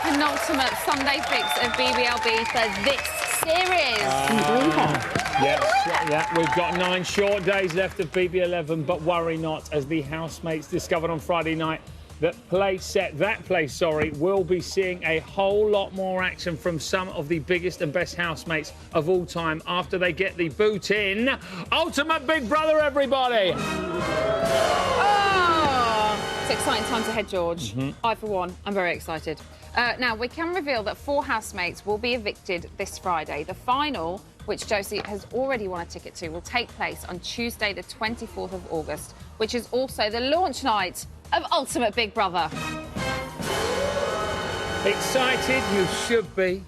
penultimate Sunday fix of BBLB for this series. Yes, yeah, we've got 9 short days left of BB11, but worry not, as the housemates discovered on Friday night that that place, will be seeing a whole lot more action from some of the biggest and best housemates of all time after they get the boot in. Ultimate Big Brother, everybody! Oh, it's exciting times ahead, George. I, for one, I'm very excited. Now, we can reveal that 4 housemates will be evicted this Friday. The final, which Josie has already won a ticket to, will take place on Tuesday, the 24th of August, which is also the launch night of Ultimate Big Brother. Excited you should be.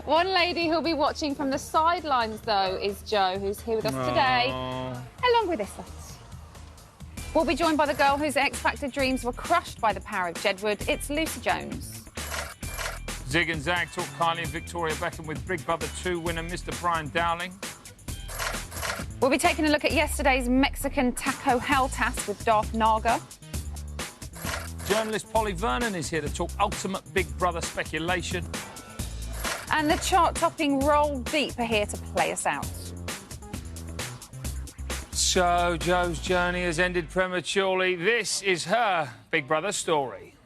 One lady who'll be watching from the sidelines, though, is Jo, who's here with us today, along with Issa. We'll be joined by the girl whose X Factor dreams were crushed by the power of Jedward. It's Lucy Jones. Zig and Zag talk Kylie and Victoria Beckham with Big Brother 2 winner Mr. Brian Dowling. We'll be taking a look at yesterday's Mexican taco hell task with Darth Naga. Journalist Polly Vernon is here to talk ultimate Big Brother speculation. And the chart-topping Roll Deep are here to play us out. So, Jo's journey has ended prematurely. This is her Big Brother story.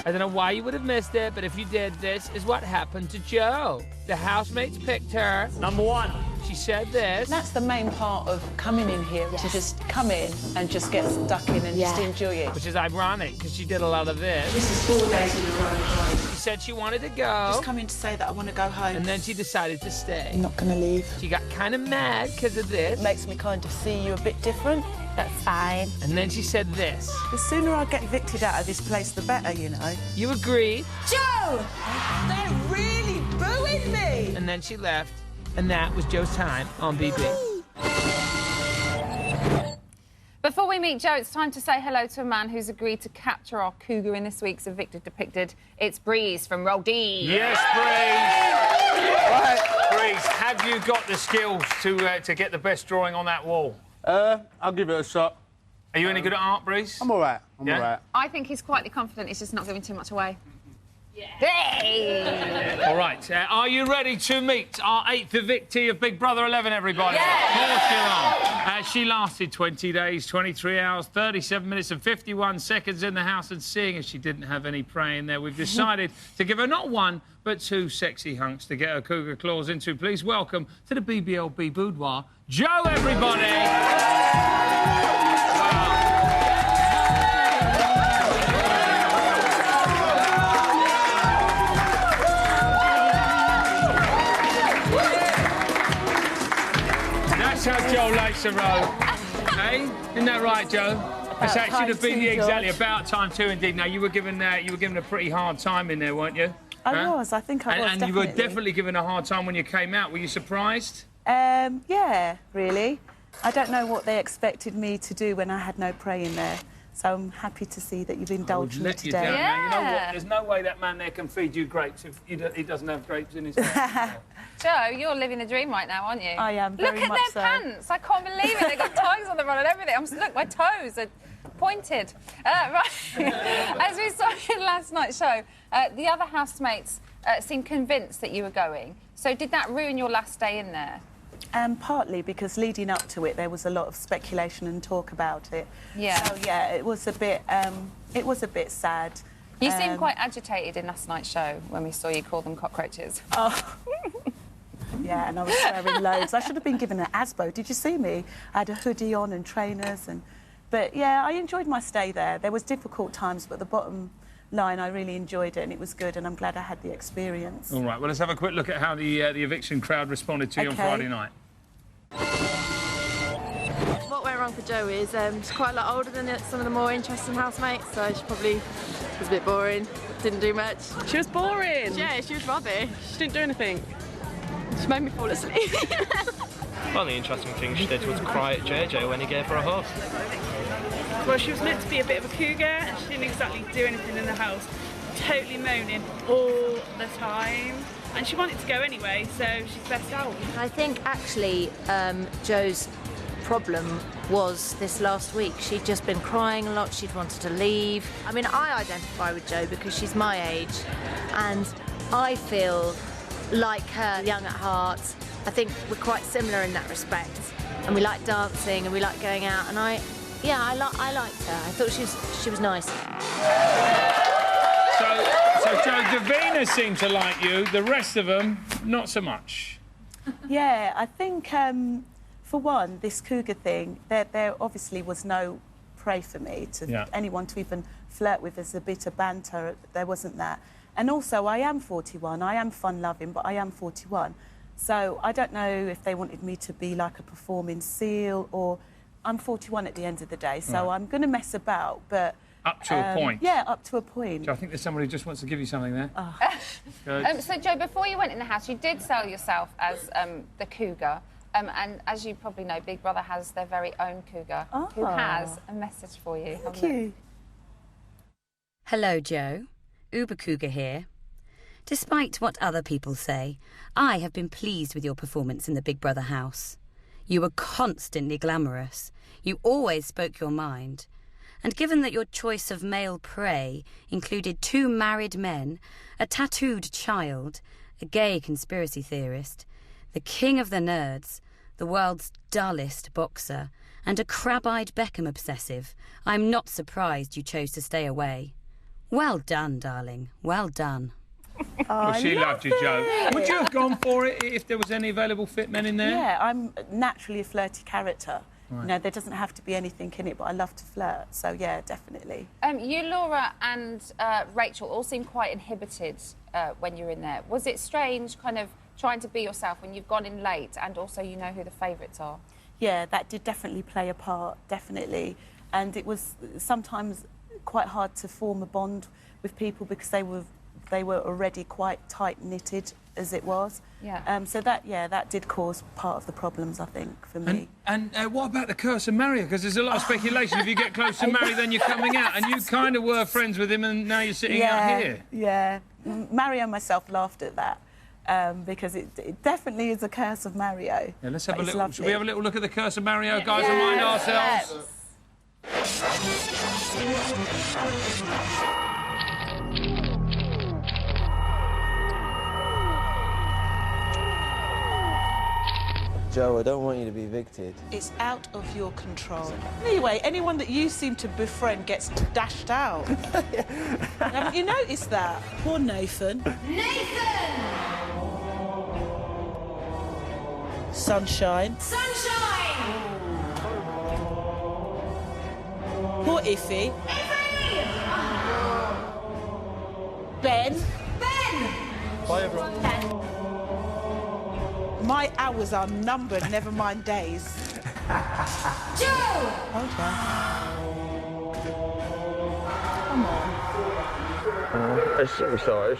I don't know why you would have missed it, but if you did, this is what happened to Jo. The housemates picked her. Number 1. She said this. That's the main part of coming in here, to just come in and just get stuck in and just enjoy it. Which is ironic, because she did a lot of this. This is 4 days in a row. She said she wanted to go. Just come in to say that I want to go home. And then she decided to stay. I'm not going to leave. She got kind of mad because of this. It makes me kind of see you a bit different. That's fine. And then she said this. The sooner I get evicted out of this place, the better, you know. You agreed. Jo! They're really booing me! And then she left. And that was Jo's time on BB. Before we meet Jo, it's time to say hello to a man who's agreed to capture our cougar in this week's Evicted Depicted. It's Breeze from Roll D. Yes, Breeze. Breeze, have you got the skills to get the best drawing on that wall? I'll give it a shot. Are you any good at art, Breeze? I'm all right. I'm Yeah? all right. I think he's quietly confident he's just not giving too much away. Yeah. Hey! All right, are you ready to meet our 8th evictee of Big Brother 11, everybody? Yeah. Of course you are. She lasted 20 days, 23 hours, 37 minutes and 51 seconds in the house, and seeing as she didn't have any prey in there, we've decided to give her not 1, but 2 sexy hunks to get her cougar claws into. Please welcome to the BBLB boudoir, Jo, everybody! That's how Jo likes to roll. Hey? Isn't that right, Jo? That's that should have been exactly about time too, indeed. Now, you were given a pretty hard time in there, weren't you? I was, I think I was, And you were definitely given a hard time when you came out. Were you surprised? Yeah, really. I don't know what they expected me to do when I had no prey in there. So I'm happy to see that you've indulged me today. Now, you know what? There's no way that man there can feed you grapes if he doesn't have grapes in his mouth. Jo, you're living a dream right now, aren't you? I am, very Look at much their so. pants. I can't believe it. They've got ties on the run and everything. Look, my toes are pointed. Right. As we saw in last night's show, the other housemates seemed convinced that you were going. So did that ruin your last day in there? Partly because leading up to it, there was a lot of speculation and talk about it. Yeah. So yeah, it was a bit sad. You seemed quite agitated in last night's show when we saw you call them cockroaches. Oh. Yeah, and I was swearing loads. I should have been given an ASBO. Did you see me? I had a hoodie on and trainers, but yeah, I enjoyed my stay there. There was difficult times, but the bottom line, I really enjoyed it, and it was good, and I'm glad I had the experience. All right, well, let's have a quick look at how the eviction crowd responded to you on Friday night. What went wrong for Jo is she's quite a lot older than some of the more interesting housemates, so she probably was a bit boring, didn't do much. She was boring. Yeah, she was rubbish. She didn't do anything. She made me fall asleep. Well, the interesting thing she did was cry at JJ when he gave her a hug. Well, she was meant to be a bit of a cougar and she didn't exactly do anything in the house. Totally moaning all the time. And she wanted to go anyway, so she's best out. I think actually Jo's problem was this last week. She'd just been crying a lot, she'd wanted to leave. I mean, I identify with Jo because she's my age, and I feel like her, young at heart. I think we're quite similar in that respect. And we like dancing and we like going out, and I liked her. I thought she was nice. So Jo, Davina seemed to like you. The rest of them, not so much. Yeah, I think, for one, this cougar thing, there obviously was no prey for me, anyone to even flirt with as a bit of banter. There wasn't that. And also, I am 41. I am fun-loving, but I am 41. So I don't know if they wanted me to be like a performing seal, or I'm 41 at the end of the day, so I'm going to mess about, but... Up to a point. Yeah, up to a point. Jo, I think there's somebody who just wants to give you something there. Oh. So, Jo, before you went in the house, you did sell yourself as the cougar. And as you probably know, Big Brother has their very own cougar who has a message for you. Thank you. Hello, Jo. Uber Cougar here. Despite what other people say, I have been pleased with your performance in the Big Brother house. You were constantly glamorous. You always spoke your mind. And given that your choice of male prey included 2 married men, a tattooed child, a gay conspiracy theorist, the king of the nerds, the world's dullest boxer, and a crab-eyed Beckham obsessive, I'm not surprised you chose to stay away. Well done, darling. Well done. Well, she loved you, Jo. Would you have gone for it if there was any available fit men in there? Yeah, I'm naturally a flirty character. Right. You know, there doesn't have to be anything in it, but I love to flirt. So, yeah, definitely. You, Laura, and Rachel all seem quite inhibited when you're in there. Was it strange, kind of, trying to be yourself when you've gone in late and also you know who the favourites are? Yeah, that did definitely play a part, definitely. And it was sometimes quite hard to form a bond with people because they were already quite tight-knitted as it was. Yeah. So that did cause part of the problems, I think, for me. And what about the curse of Mario? Because there's a lot of speculation. If you get close to Mario, then you're coming out. And you kind of were friends with him, and now you're sitting out here. Yeah. Mario and myself laughed at that. Because it definitely is a curse of Mario. Yeah, let's have a little. Should we have a little look at the curse of Mario, guys, and mind ourselves? Jo, I don't want you to be evicted. It's out of your control. Anyway, anyone that you seem to befriend gets dashed out. Haven't you noticed that? Poor Nathan. Nathan! Sunshine. Sunshine! Poor Iffy. Iffy! Ben. Ben! Bye, everyone. Ben. My hours are numbered, never mind days. Jo! Okay. Come on. That's so excited.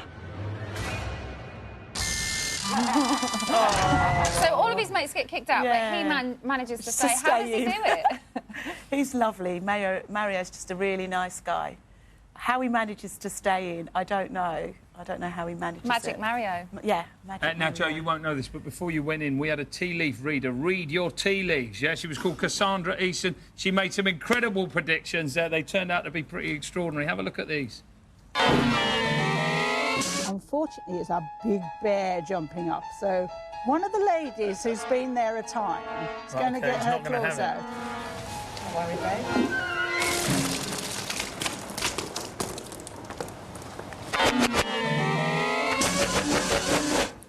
So all of his mates get kicked out, but he manages to stay. How does he do it? He's lovely. Mario's just a really nice guy. How he manages to stay in, I don't know. I don't know how he manages Magic Mario. Yeah, Magic Now, Mario. Jo, you won't know this, but before you went in, we had a tea leaf reader read your tea leaves, yeah? She was called Cassandra Easton. She made some incredible predictions. They turned out to be pretty extraordinary. Have a look at these. Unfortunately, it's a big bear jumping up, so one of the ladies who's been there a time is going to get her claws out. Don't worry, babe.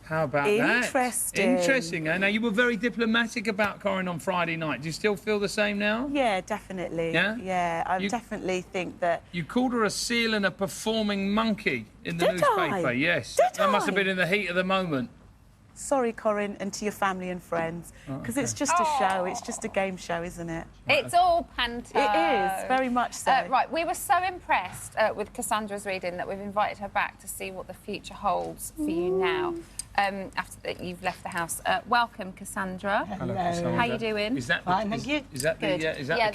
How about that? Interesting. Interesting. Now, you were very diplomatic about Corin on Friday night. Do you still feel the same now? Yeah, definitely. Yeah? Yeah, I definitely think that... You called her a seal and a performing monkey in the newspaper. Yes. That must have been in the heat of the moment. Sorry, Corin, and to your family and friends, because it's just a show. It's just a game show, isn't it? It's all panto. It is, very much so. Right, we were so impressed with Cassandra's reading that we've invited her back to see what the future holds for you now. After that you've left the house. Welcome, Cassandra. Hello, Cassandra. How you doing? Is that Fine, thank you. Is that the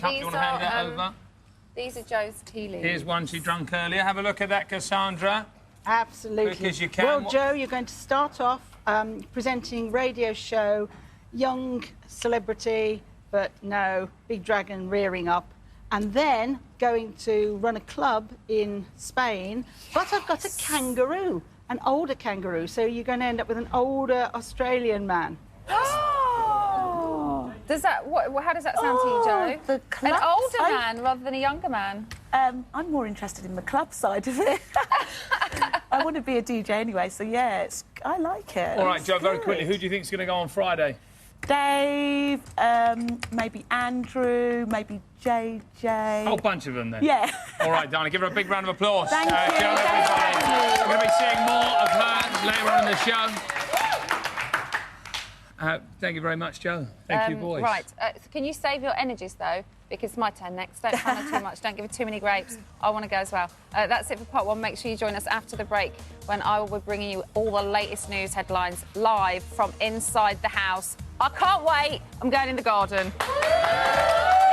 cup? You want to hand that over? These are Jo's tea leaves. Here's one she drunk earlier. Have a look at that, Cassandra. Absolutely. Quick as you can. Well, Jo, you're going to start off presenting radio show, young celebrity, but no, big dragon rearing up. And then going to run a club in Spain, but I've got a kangaroo, an older kangaroo, so you're going to end up with an older Australian man. Does that? How does that sound to you, Joe? An older man rather than a younger man. I'm more interested in the club side of it. I want to be a DJ anyway, so yeah, I like it. All right, Joe, very quickly, who do you think is going to go on Friday? Dave, maybe Andrew, maybe JJ. A whole bunch of them then. Yeah. All right, Diana, give her a big round of applause. Thank you. Joe, everybody. We're going to be seeing more of her later on in the show. Thank you very much, Joe. Thank you, boys. Right. Can you save your energies, though? Because it's my turn next. Don't panic too much. Don't give her too many grapes. I want to go as well. That's it for part one. Make sure you join us after the break when I will be bringing you all the latest news headlines live from inside the house. I can't wait. I'm going in the garden.